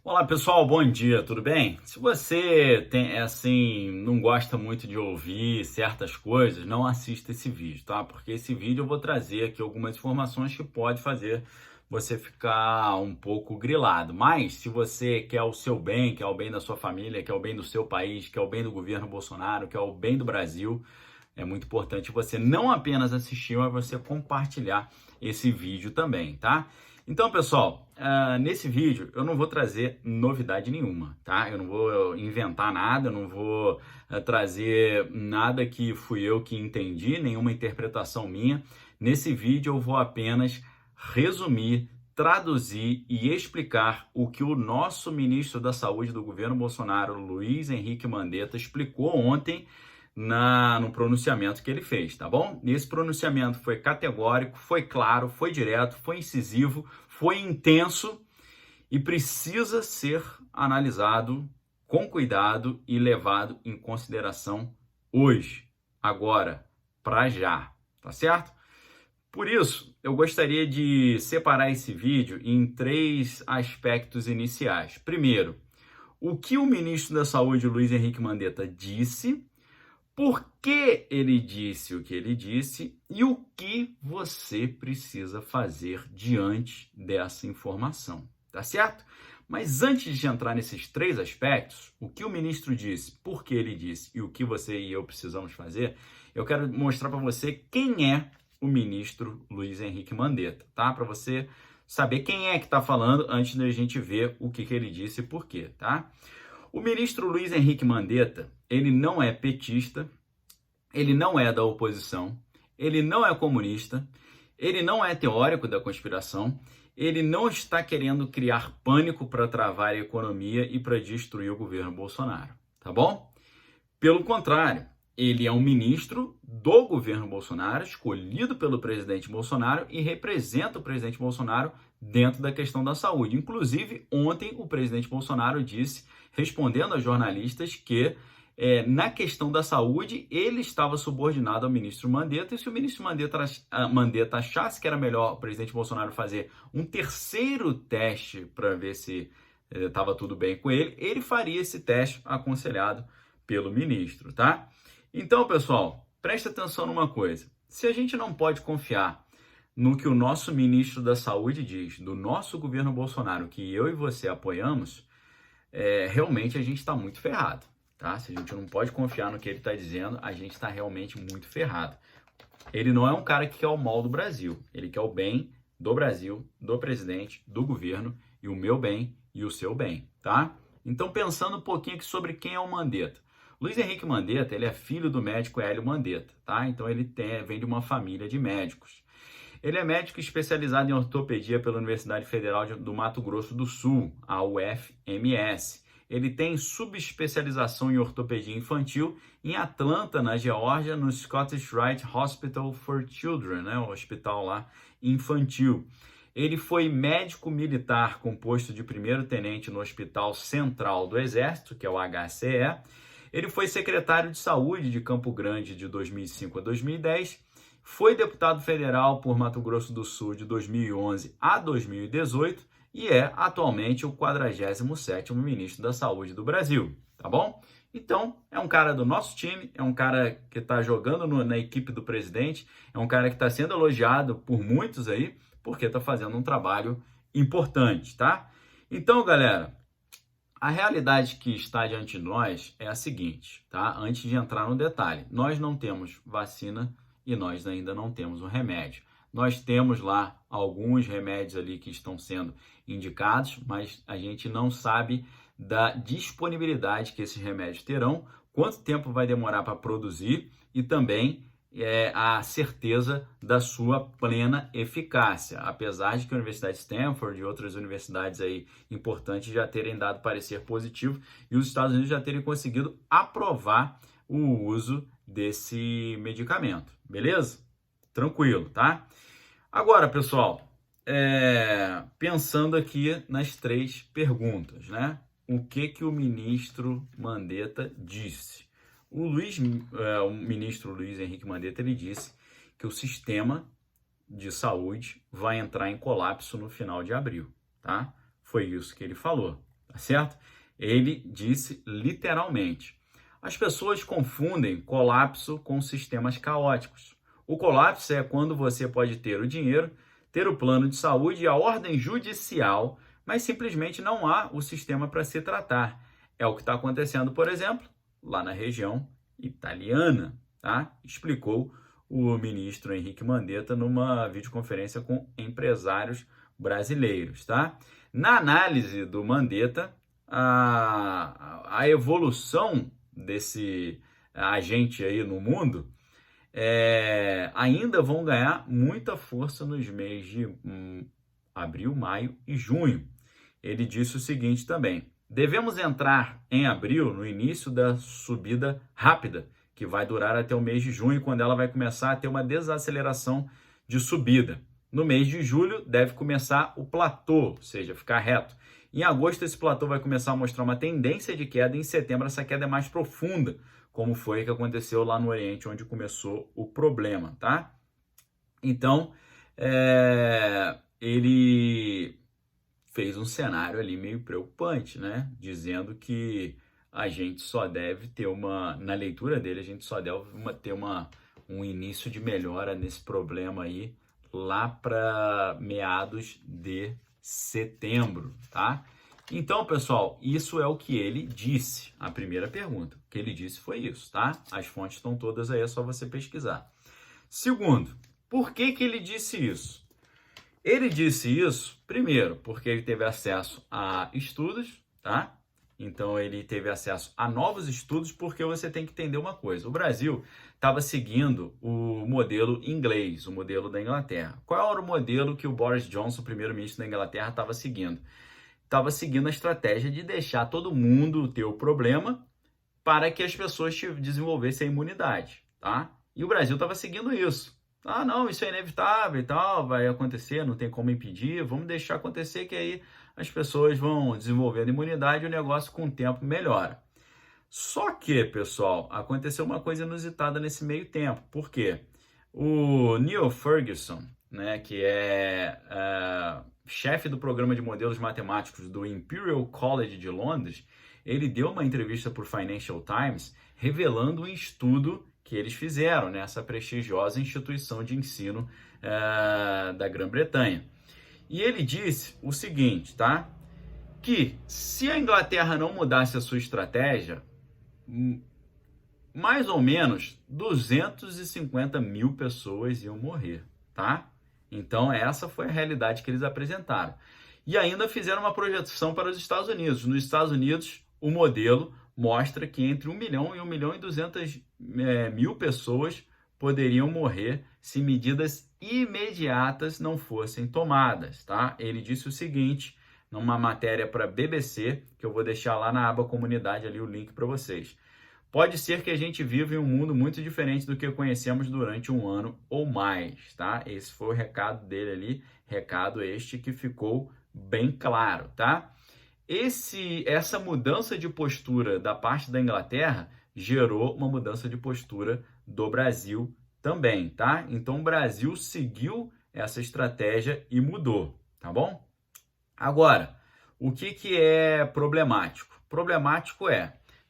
Olá pessoal, bom dia, tudo bem? Se você não gosta muito de ouvir certas coisas, não assista esse vídeo, tá? Porque esse vídeo eu vou trazer aqui algumas informações que pode fazer você ficar um pouco grilado. Mas se você quer o seu bem, quer o bem da sua família, quer o bem do seu país, quer o bem do governo Bolsonaro, quer o bem do Brasil, é muito importante você não apenas assistir, mas você compartilhar esse vídeo também, tá? Então, pessoal, nesse vídeo eu não vou trazer novidade nenhuma, tá? Eu não vou inventar nada, eu não vou trazer nada que fui eu que entendi, nenhuma interpretação minha. Nesse vídeo eu vou apenas resumir, traduzir e explicar o que o nosso ministro da Saúde do governo Bolsonaro, Luiz Henrique Mandetta, explicou ontem no pronunciamento que ele fez, tá bom? Esse pronunciamento foi categórico, foi claro, foi direto, foi incisivo, foi intenso e precisa ser analisado com cuidado e levado em consideração hoje, agora, para já, tá certo? Por isso, eu gostaria de separar esse vídeo em três aspectos iniciais. Primeiro, o que o ministro da Saúde, Luiz Henrique Mandetta, disse, por que ele disse o que ele disse e o que você precisa fazer diante dessa informação, tá certo? Mas antes de entrar nesses três aspectos, o que o ministro disse, por que ele disse e o que você e eu precisamos fazer, eu quero mostrar para você quem é o ministro Luiz Henrique Mandetta, tá? Para você saber quem é que está falando antes da gente ver o que ele disse e por quê, tá? O ministro Luiz Henrique Mandetta, ele não é petista, ele não é da oposição, ele não é comunista, ele não é teórico da conspiração, ele não está querendo criar pânico para travar a economia e para destruir o governo Bolsonaro, tá bom? Pelo contrário, ele é um ministro do governo Bolsonaro, escolhido pelo presidente Bolsonaro e representa o presidente Bolsonaro dentro da questão da saúde. Inclusive, ontem o presidente Bolsonaro disse, respondendo a jornalistas, que na questão da saúde ele estava subordinado ao ministro Mandetta, e se o ministro Mandetta achasse que era melhor o presidente Bolsonaro fazer um terceiro teste para ver se estava tudo bem com ele, ele faria esse teste aconselhado pelo ministro, tá? Então, pessoal, preste atenção numa coisa. Se a gente não pode confiar no que o nosso ministro da Saúde diz, do nosso governo Bolsonaro, que eu e você apoiamos, realmente a gente está muito ferrado, tá? Se a gente não pode confiar no que ele está dizendo, a gente está realmente muito ferrado. Ele não é um cara que quer o mal do Brasil, ele quer o bem do Brasil, do presidente, do governo, e o meu bem e o seu bem, tá? Então, pensando um pouquinho aqui sobre quem é o Mandetta. Luiz Henrique Mandetta, ele é filho do médico Hélio Mandetta, tá? Então ele vem de uma família de médicos. Ele é médico especializado em ortopedia pela Universidade Federal do Mato Grosso do Sul, a UFMS. Ele tem subespecialização em ortopedia infantil em Atlanta, na Geórgia, no Scottish Rite Hospital for Children, né? O hospital lá infantil. Ele foi médico militar com posto de primeiro-tenente no Hospital Central do Exército, que é o HCE. Ele foi secretário de Saúde de Campo Grande de 2005 a 2010, foi deputado federal por Mato Grosso do Sul de 2011 a 2018 e é atualmente o 47º ministro da Saúde do Brasil, tá bom? Então, é um cara do nosso time, é um cara que está jogando na equipe do presidente, é um cara que está sendo elogiado por muitos aí, porque está fazendo um trabalho importante, tá? Então, galera, a realidade que está diante de nós é a seguinte, tá? Antes de entrar no detalhe, nós não temos vacina e nós ainda não temos um remédio. Nós temos lá alguns remédios ali que estão sendo indicados, mas a gente não sabe da disponibilidade que esses remédios terão, quanto tempo vai demorar para produzir e também a certeza da sua plena eficácia, apesar de que a Universidade de Stanford e outras universidades aí importantes já terem dado parecer positivo e os Estados Unidos já terem conseguido aprovar o uso desse medicamento, beleza? Tranquilo, tá? Agora, pessoal, pensando aqui nas três perguntas, né? O que o ministro Mandetta disse? O ministro Luiz Henrique Mandetta, ele disse que o sistema de saúde vai entrar em colapso no final de abril, tá? Foi isso que ele falou. tá certo? Ele disse literalmente: as pessoas confundem colapso com sistemas caóticos. O colapso é quando você pode ter o dinheiro, ter o plano de saúde e a ordem judicial, mas simplesmente não há o sistema para se tratar. É o que está acontecendo, por exemplo, lá na região italiana, tá? Explicou o ministro Henrique Mandetta numa videoconferência com empresários brasileiros, tá? Na análise do Mandetta, a evolução desse agente aí no mundo ainda vão ganhar muita força nos meses de abril, maio e junho. Ele disse o seguinte também: devemos entrar em abril no início da subida rápida, que vai durar até o mês de junho, quando ela vai começar a ter uma desaceleração de subida. No mês de julho deve começar o platô, ou seja, ficar reto. Em agosto esse platô vai começar a mostrar uma tendência de queda, e em setembro essa queda é mais profunda, como foi que aconteceu lá no Oriente, onde começou o problema, tá? Então, ele fez um cenário ali meio preocupante, né? Dizendo que a gente só deve ter na leitura dele, a gente só deve ter um início de melhora nesse problema aí lá para meados de setembro, tá? Então, pessoal, isso é o que ele disse. A primeira pergunta, o que ele disse foi isso, tá? As fontes estão todas aí, é só você pesquisar. Segundo, por que ele disse isso? Ele disse isso, primeiro, porque ele teve acesso a estudos, tá? Então, ele teve acesso a novos estudos, porque você tem que entender uma coisa. O Brasil estava seguindo o modelo inglês, o modelo da Inglaterra. Qual era o modelo que o Boris Johnson, o primeiro-ministro da Inglaterra, estava seguindo? Estava seguindo a estratégia de deixar todo mundo ter o problema para que as pessoas desenvolvessem a imunidade, tá? E o Brasil estava seguindo isso. Ah, não, isso é inevitável e tal, vai acontecer, não tem como impedir, vamos deixar acontecer que aí as pessoas vão desenvolvendo imunidade e o negócio com o tempo melhora. Só que, pessoal, aconteceu uma coisa inusitada nesse meio tempo. Por quê? O Neil Ferguson, né, que é chefe do programa de modelos matemáticos do Imperial College de Londres, ele deu uma entrevista para o Financial Times revelando um estudo que eles fizeram nessa prestigiosa instituição de ensino da Grã-Bretanha. E ele disse o seguinte, tá? Que se a Inglaterra não mudasse a sua estratégia, mais ou menos 250 mil pessoas iam morrer, tá? Então essa foi a realidade que eles apresentaram. E ainda fizeram uma projeção para os Estados Unidos. Nos Estados Unidos, o modelo mostra que entre 1 milhão e 1 milhão e 200 mil pessoas poderiam morrer se medidas imediatas não fossem tomadas, tá? Ele disse o seguinte, numa matéria para BBC, que eu vou deixar lá na aba comunidade ali o link para vocês. Pode ser que a gente viva em um mundo muito diferente do que conhecemos durante um ano ou mais, tá? Esse foi o recado dele ali, recado este que ficou bem claro, tá? Essa mudança de postura da parte da Inglaterra gerou uma mudança de postura do Brasil também, tá? Então o Brasil seguiu essa estratégia e mudou, tá bom? Agora, o que é problemático? Problemático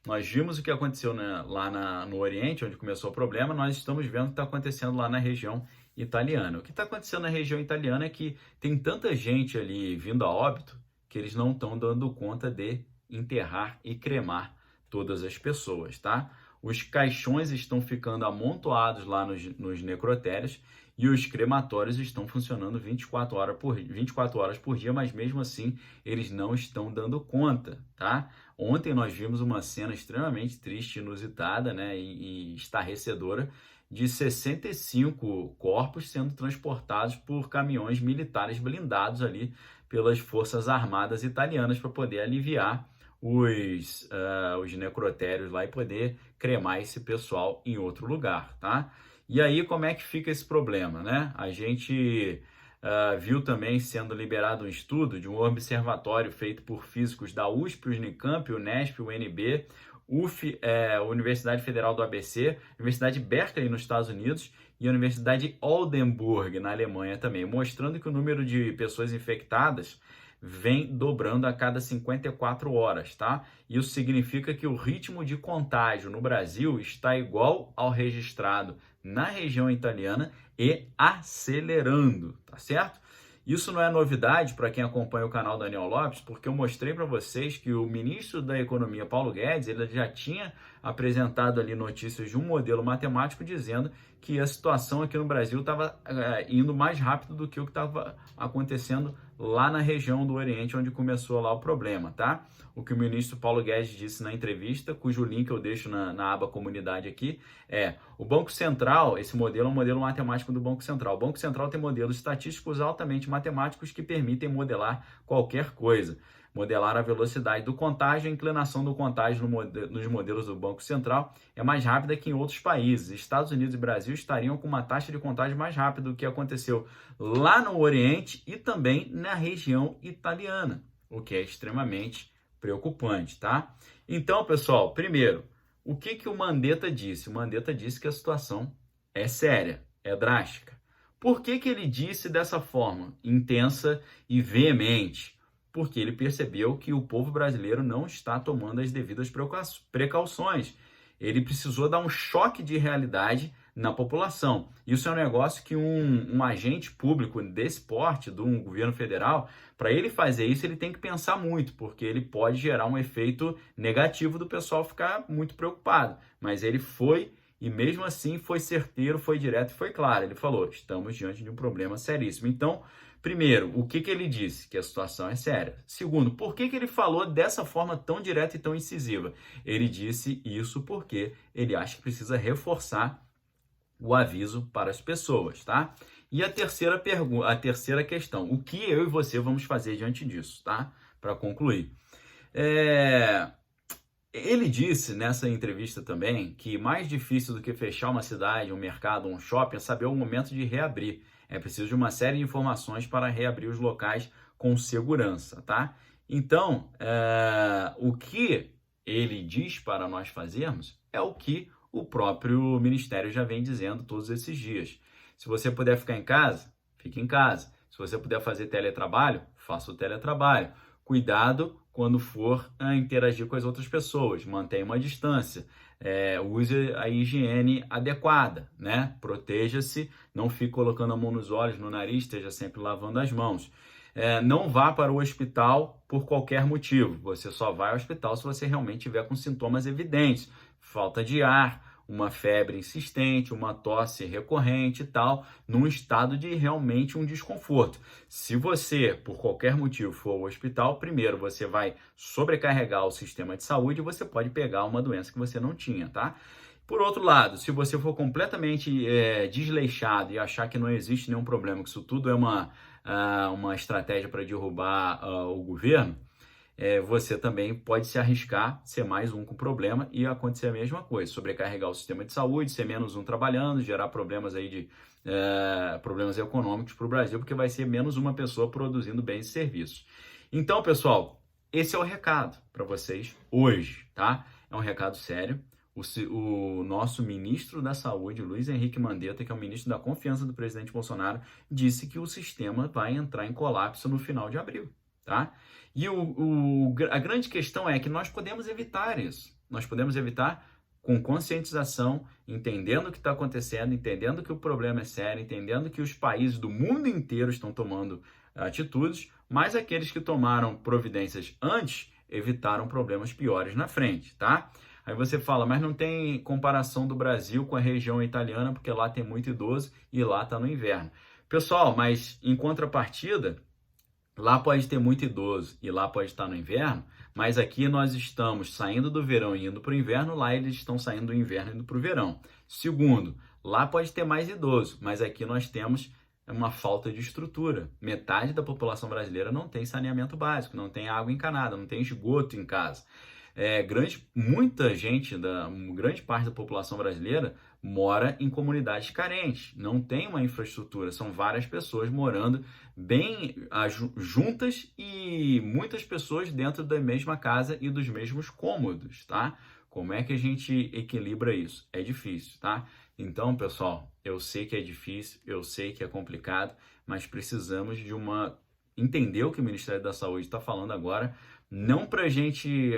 nós vimos o que aconteceu lá no Oriente, onde começou o problema, nós estamos vendo o que está acontecendo lá na região italiana. O que está acontecendo na região italiana é que tem tanta gente ali vindo a óbito que eles não estão dando conta de enterrar e cremar todas as pessoas, tá? Os caixões estão ficando amontoados lá nos necrotérios e os crematórios estão funcionando 24 horas por dia, mas mesmo assim eles não estão dando conta, tá? Ontem nós vimos uma cena extremamente triste, inusitada, né, e estarrecedora, de 65 corpos sendo transportados por caminhões militares blindados ali pelas Forças Armadas italianas para poder aliviar os necrotérios lá e poder cremar esse pessoal em outro lugar, tá? E aí, como é que fica esse problema, né? A gente viu também sendo liberado um estudo de um observatório feito por físicos da USP, o Unicamp, o Unesp, o UNB, a Universidade Federal do ABC, Universidade Berkeley nos Estados Unidos e a Universidade Oldenburg na Alemanha também, mostrando que o número de pessoas infectadas vem dobrando a cada 54 horas, tá? Isso significa que o ritmo de contágio no Brasil está igual ao registrado na região italiana e acelerando, tá certo? Isso não é novidade para quem acompanha o canal Daniel Lopes, porque eu mostrei para vocês que o ministro da Economia, Paulo Guedes, ele já tinha apresentado ali notícias de um modelo matemático dizendo que a situação aqui no Brasil estava indo mais rápido do que o que estava acontecendo lá na região do Oriente, onde começou lá o problema, tá? O que o ministro Paulo Guedes disse na entrevista, cujo link eu deixo na aba comunidade aqui, o Banco Central, esse modelo é um modelo matemático do Banco Central. O Banco Central tem modelos estatísticos altamente matemáticos que permitem modelar qualquer coisa. Modelar a velocidade do contágio, a inclinação do contágio nos modelos do Banco Central é mais rápida que em outros países. Estados Unidos e Brasil estariam com uma taxa de contágio mais rápida do que aconteceu lá no Oriente e também na região italiana, o que é extremamente preocupante, tá? Então, pessoal, primeiro, o que o Mandetta disse? O Mandetta disse que a situação é séria, é drástica. Por que ele disse dessa forma intensa e veemente? Porque ele percebeu que o povo brasileiro não está tomando as devidas precauções. Ele precisou dar um choque de realidade na população. Isso é um negócio que um agente público desse porte, de um governo federal, para ele fazer isso, ele tem que pensar muito, porque ele pode gerar um efeito negativo do pessoal ficar muito preocupado. Mas ele foi, e mesmo assim foi certeiro, foi direto e foi claro. Ele falou, estamos diante de um problema seríssimo. Então, primeiro, o que ele disse? Que a situação é séria. Segundo, por que ele falou dessa forma tão direta e tão incisiva? Ele disse isso porque ele acha que precisa reforçar o aviso para as pessoas, tá? E a terceira questão, o que eu e você vamos fazer diante disso, tá? Para concluir. Ele disse nessa entrevista também que mais difícil do que fechar uma cidade, um mercado, um shopping é saber o momento de reabrir. É preciso de uma série de informações para reabrir os locais com segurança, tá? Então, o que ele diz para nós fazermos é o que o próprio Ministério já vem dizendo todos esses dias. Se você puder ficar em casa, fique em casa. Se você puder fazer teletrabalho, faça o teletrabalho. Cuidado quando for interagir com as outras pessoas, mantenha uma distância, use a higiene adequada, né? Proteja-se, não fique colocando a mão nos olhos, no nariz, esteja sempre lavando as mãos. Não vá para o hospital por qualquer motivo, você só vai ao hospital se você realmente tiver com sintomas evidentes, falta de ar, uma febre insistente, uma tosse recorrente e tal, num estado de realmente um desconforto. Se você, por qualquer motivo, for ao hospital, primeiro você vai sobrecarregar o sistema de saúde e você pode pegar uma doença que você não tinha, tá? Por outro lado, se você for completamente desleixado e achar que não existe nenhum problema, que isso tudo é uma estratégia para derrubar o governo, você também pode se arriscar, ser mais um com problema e acontecer a mesma coisa, sobrecarregar o sistema de saúde, ser menos um trabalhando, gerar problemas aí problemas econômicos para o Brasil, porque vai ser menos uma pessoa produzindo bens e serviços. Então, pessoal, esse é o recado para vocês hoje, tá? É um recado sério. O nosso ministro da Saúde, Luiz Henrique Mandetta, que é o ministro da confiança do presidente Bolsonaro, disse que o sistema vai entrar em colapso no final de abril, tá? E a grande questão é que nós podemos evitar isso. Nós podemos evitar com conscientização, entendendo o que está acontecendo, entendendo que o problema é sério, entendendo que os países do mundo inteiro estão tomando atitudes, mas aqueles que tomaram providências antes evitaram problemas piores na frente, tá? Aí você fala, mas não tem comparação do Brasil com a região italiana, porque lá tem muito idoso e lá está no inverno. Pessoal, mas em contrapartida, lá pode ter muito idoso e lá pode estar no inverno, mas aqui nós estamos saindo do verão e indo para o inverno, lá eles estão saindo do inverno e indo para o verão. Segundo, lá pode ter mais idoso, mas aqui nós temos uma falta de estrutura. Metade da população brasileira não tem saneamento básico, não tem água encanada, não tem esgoto em casa. Muita gente, grande parte da população brasileira mora em comunidades carentes, não tem uma infraestrutura, são várias pessoas morando bem juntas e muitas pessoas dentro da mesma casa e dos mesmos cômodos, tá? Como é que a gente equilibra isso? É difícil, tá? Então, pessoal, eu sei que é difícil, eu sei que é complicado, mas precisamos de uma entender o que o Ministério da Saúde está falando agora, não para a gente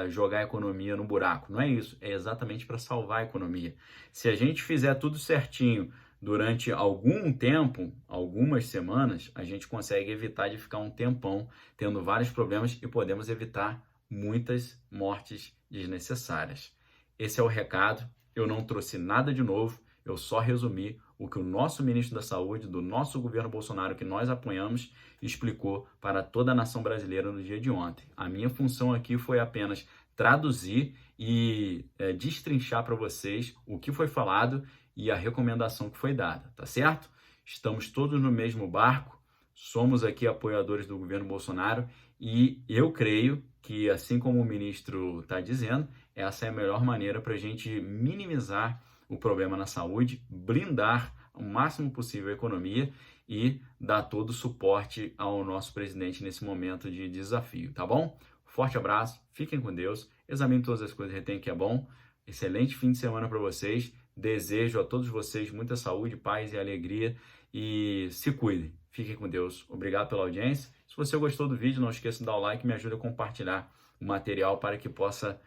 jogar a economia no buraco, não é isso, é exatamente para salvar a economia. Se a gente fizer tudo certinho durante algum tempo, algumas semanas, a gente consegue evitar de ficar um tempão tendo vários problemas e podemos evitar muitas mortes desnecessárias. Esse é o recado, eu não trouxe nada de novo, eu só resumi o que o nosso ministro da Saúde, do nosso governo Bolsonaro, que nós apoiamos, explicou para toda a nação brasileira no dia de ontem. A minha função aqui foi apenas traduzir e destrinchar para vocês o que foi falado e a recomendação que foi dada, tá certo? Estamos todos no mesmo barco, somos aqui apoiadores do governo Bolsonaro e eu creio que, assim como o ministro está dizendo, essa é a melhor maneira para a gente minimizar o problema na saúde, blindar o máximo possível a economia e dar todo o suporte ao nosso presidente nesse momento de desafio, tá bom? Forte abraço, fiquem com Deus, examine todas as coisas, retém que é bom, excelente fim de semana para vocês, desejo a todos vocês muita saúde, paz e alegria e se cuidem, fiquem com Deus, obrigado pela audiência, se você gostou do vídeo não esqueça de dar o like e me ajude a compartilhar o material para que possa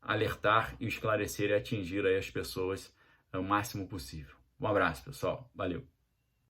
alertar e esclarecer e atingir aí as pessoas o máximo possível. Um abraço, pessoal. Valeu.